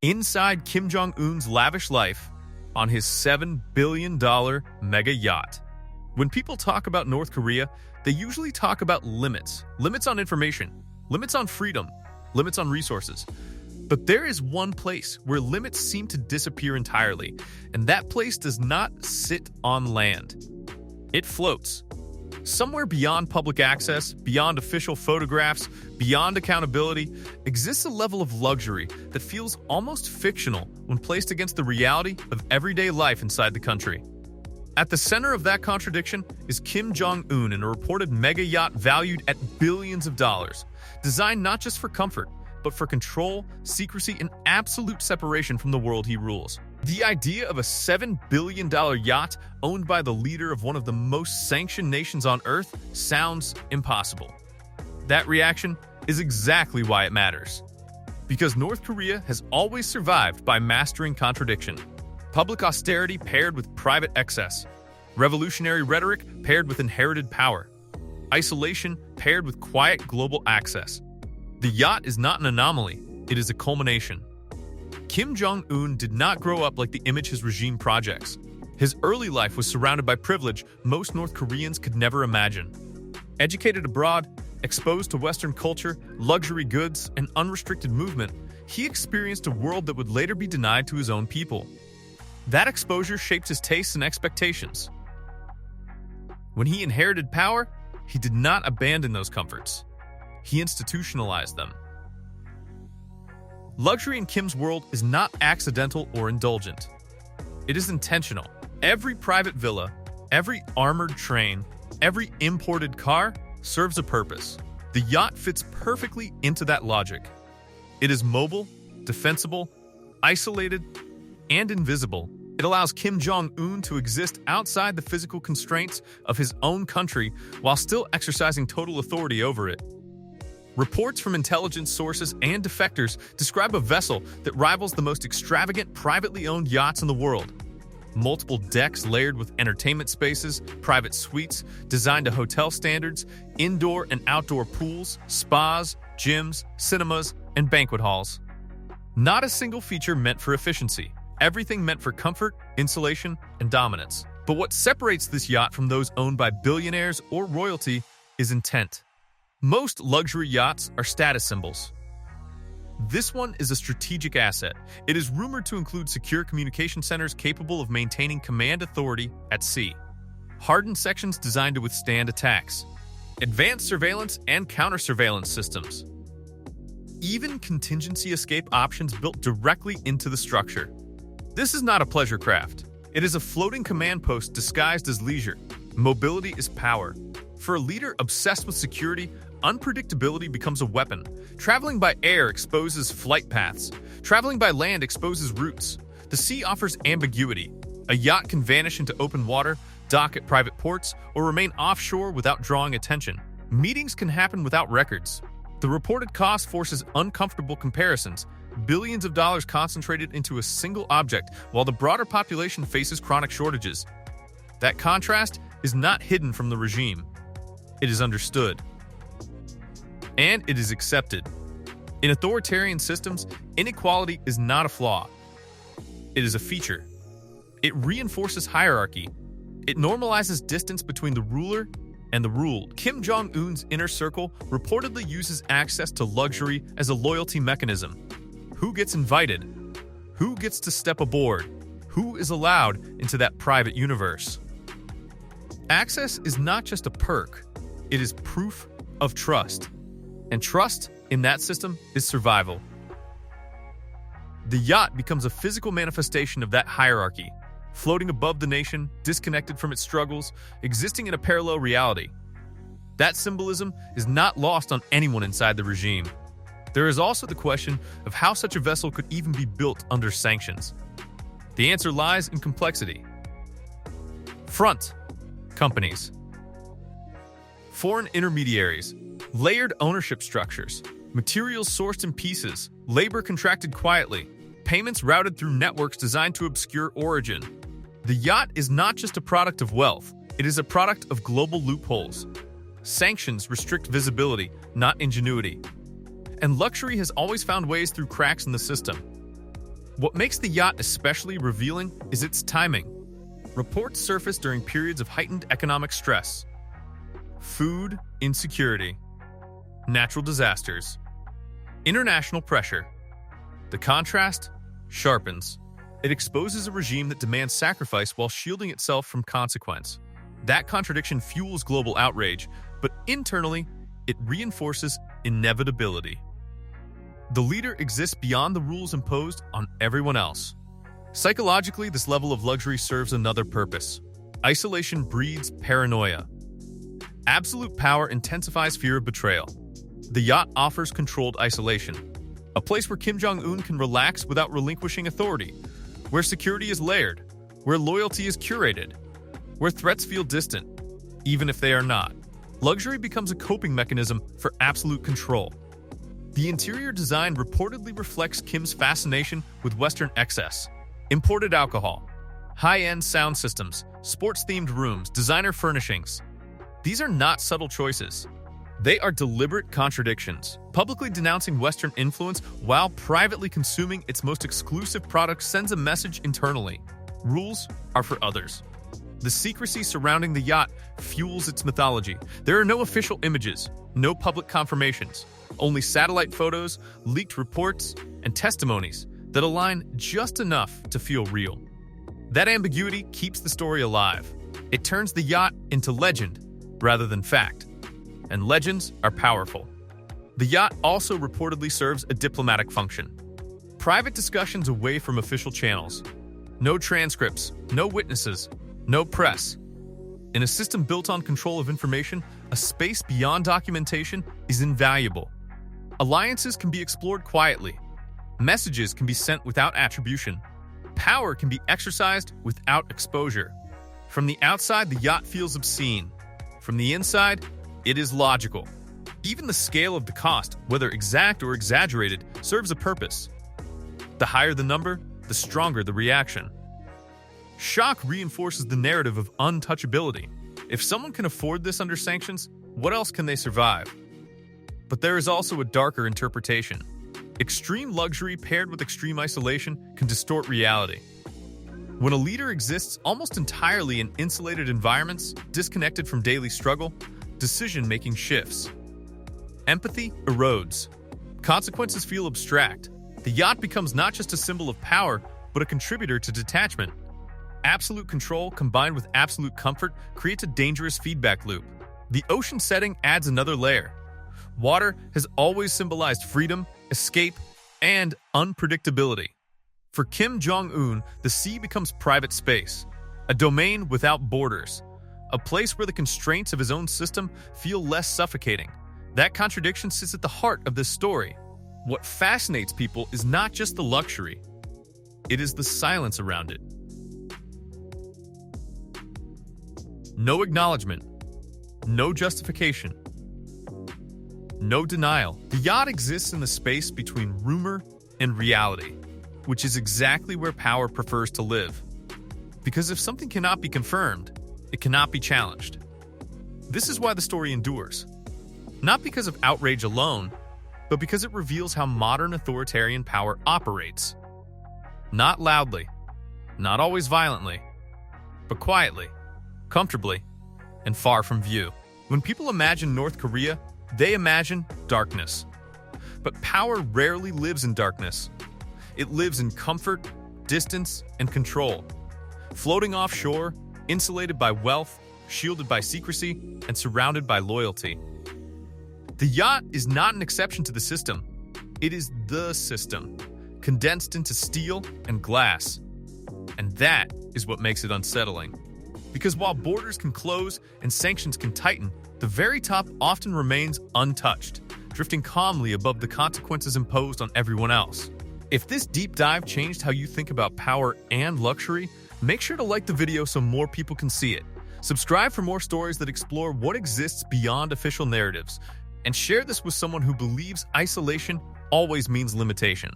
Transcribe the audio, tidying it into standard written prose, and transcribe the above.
Inside Kim Jong Un's lavish life on his $7 billion mega yacht. When people talk about North Korea, they usually talk about limits. Limits on information, limits on freedom, limits on resources. But there is one place where limits seem to disappear entirely, and that place does not sit on land. It floats. Somewhere beyond public access, beyond official photographs, beyond accountability, exists a level of luxury that feels almost fictional when placed against the reality of everyday life inside the country. At the center of that contradiction is Kim Jong Un in a reported mega yacht valued at billions of dollars, designed not just for comfort, but for control, secrecy, and absolute separation from the world he rules. The idea of a $7 billion yacht owned by the leader of one of the most sanctioned nations on Earth sounds impossible. That reaction is exactly why it matters. Because North Korea has always survived by mastering contradiction. Public austerity paired with private excess. Revolutionary rhetoric paired with inherited power. Isolation paired with quiet global access. The yacht is not an anomaly, it is a culmination. Kim Jong Un did not grow up like the image his regime projects. His early life was surrounded by privilege most North Koreans could never imagine. Educated abroad, exposed to Western culture, luxury goods, and unrestricted movement, he experienced a world that would later be denied to his own people. That exposure shaped his tastes and expectations. When he inherited power, he did not abandon those comforts. He institutionalized them. Luxury in Kim's world is not accidental or indulgent. It is intentional. Every private villa, every armored train, every imported car serves a purpose. The yacht fits perfectly into that logic. It is mobile, defensible, isolated, and invisible. It allows Kim Jong Un to exist outside the physical constraints of his own country while still exercising total authority over it. Reports from intelligence sources and defectors describe a vessel that rivals the most extravagant privately owned yachts in the world. Multiple decks layered with entertainment spaces, private suites designed to hotel standards, indoor and outdoor pools, spas, gyms, cinemas, and banquet halls. Not a single feature meant for efficiency. Everything meant for comfort, insulation, and dominance. But what separates this yacht from those owned by billionaires or royalty is intent. Most luxury yachts are status symbols. This one is a strategic asset. It is rumored to include secure communication centers capable of maintaining command authority at sea, hardened sections designed to withstand attacks, advanced surveillance and counter-surveillance systems, even contingency escape options built directly into the structure. This is not a pleasure craft. It is a floating command post disguised as leisure. Mobility is power. For a leader obsessed with security, unpredictability becomes a weapon. Traveling by air exposes flight paths. Traveling by land exposes routes. The sea offers ambiguity. A yacht can vanish into open water, dock at private ports, or remain offshore without drawing attention. Meetings can happen without records. The reported cost forces uncomfortable comparisons. Billions of dollars concentrated into a single object, while the broader population faces chronic shortages. That contrast is not hidden from the regime. It is understood. And it is accepted. In authoritarian systems, inequality is not a flaw. It is a feature. It reinforces hierarchy. It normalizes distance between the ruler and the ruled. Kim Jong Un's inner circle reportedly uses access to luxury as a loyalty mechanism. Who gets invited? Who gets to step aboard? Who is allowed into that private universe? Access is not just a perk. It is proof of trust. And trust in that system is survival. The yacht becomes a physical manifestation of that hierarchy, floating above the nation, disconnected from its struggles, existing in a parallel reality. That symbolism is not lost on anyone inside the regime. There is also the question of how such a vessel could even be built under sanctions. The answer lies in complexity. Front companies, foreign intermediaries, layered ownership structures, materials sourced in pieces, labor contracted quietly, payments routed through networks designed to obscure origin. The yacht is not just a product of wealth, it is a product of global loopholes. Sanctions restrict visibility, not ingenuity. And luxury has always found ways through cracks in the system. What makes the yacht especially revealing is its timing. Reports surface during periods of heightened economic stress, food insecurity, natural disasters, international pressure. The contrast sharpens. It exposes a regime that demands sacrifice while shielding itself from consequence. That contradiction fuels global outrage, but internally, it reinforces inevitability. The leader exists beyond the rules imposed on everyone else. Psychologically, this level of luxury serves another purpose. Isolation breeds paranoia. Absolute power intensifies fear of betrayal. The yacht offers controlled isolation, a place where Kim Jong Un can relax without relinquishing authority, where security is layered, where loyalty is curated, where threats feel distant, even if they are not. Luxury becomes a coping mechanism for absolute control. The interior design reportedly reflects Kim's fascination with Western excess. Imported alcohol, high-end sound systems, sports-themed rooms, designer furnishings. These are not subtle choices. They are deliberate contradictions. Publicly denouncing Western influence while privately consuming its most exclusive products sends a message internally. Rules are for others. The secrecy surrounding the yacht fuels its mythology. There are no official images, no public confirmations, only satellite photos, leaked reports, and testimonies that align just enough to feel real. That ambiguity keeps the story alive. It turns the yacht into legend rather than fact. And legends are powerful. The yacht also reportedly serves a diplomatic function. Private discussions away from official channels. No transcripts, no witnesses, no press. In a system built on control of information, a space beyond documentation is invaluable. Alliances can be explored quietly. Messages can be sent without attribution. Power can be exercised without exposure. From the outside, the yacht feels obscene. From the inside, it is logical. Even the scale of the cost, whether exact or exaggerated, serves a purpose. The higher the number, the stronger the reaction. Shock reinforces the narrative of untouchability. If someone can afford this under sanctions, what else can they survive? But there is also a darker interpretation. Extreme luxury paired with extreme isolation can distort reality. When a leader exists almost entirely in insulated environments, disconnected from daily struggle, decision-making shifts. Empathy erodes. Consequences feel abstract. The yacht becomes not just a symbol of power, but a contributor to detachment. Absolute control combined with absolute comfort creates a dangerous feedback loop. The ocean setting adds another layer. Water has always symbolized freedom, escape, and unpredictability. For Kim Jong Un, the sea becomes private space, a domain without borders, a place where the constraints of his own system feel less suffocating. That contradiction sits at the heart of this story. What fascinates people is not just the luxury, it is the silence around it. No acknowledgement, no justification, no denial. The yacht exists in the space between rumor and reality, which is exactly where power prefers to live. Because if something cannot be confirmed, it cannot be challenged. This is why the story endures. Not because of outrage alone, but because it reveals how modern authoritarian power operates. Not loudly, not always violently, but quietly, comfortably, and far from view. When people imagine North Korea, they imagine darkness. But power rarely lives in darkness. It lives in comfort, distance, and control. Floating offshore, insulated by wealth, shielded by secrecy, and surrounded by loyalty. The yacht is not an exception to the system. It is the system, condensed into steel and glass. And that is what makes it unsettling. Because while borders can close and sanctions can tighten, the very top often remains untouched, drifting calmly above the consequences imposed on everyone else. If this deep dive changed how you think about power and luxury, make sure to like the video so more people can see it. Subscribe for more stories that explore what exists beyond official narratives, and share this with someone who believes isolation always means limitation.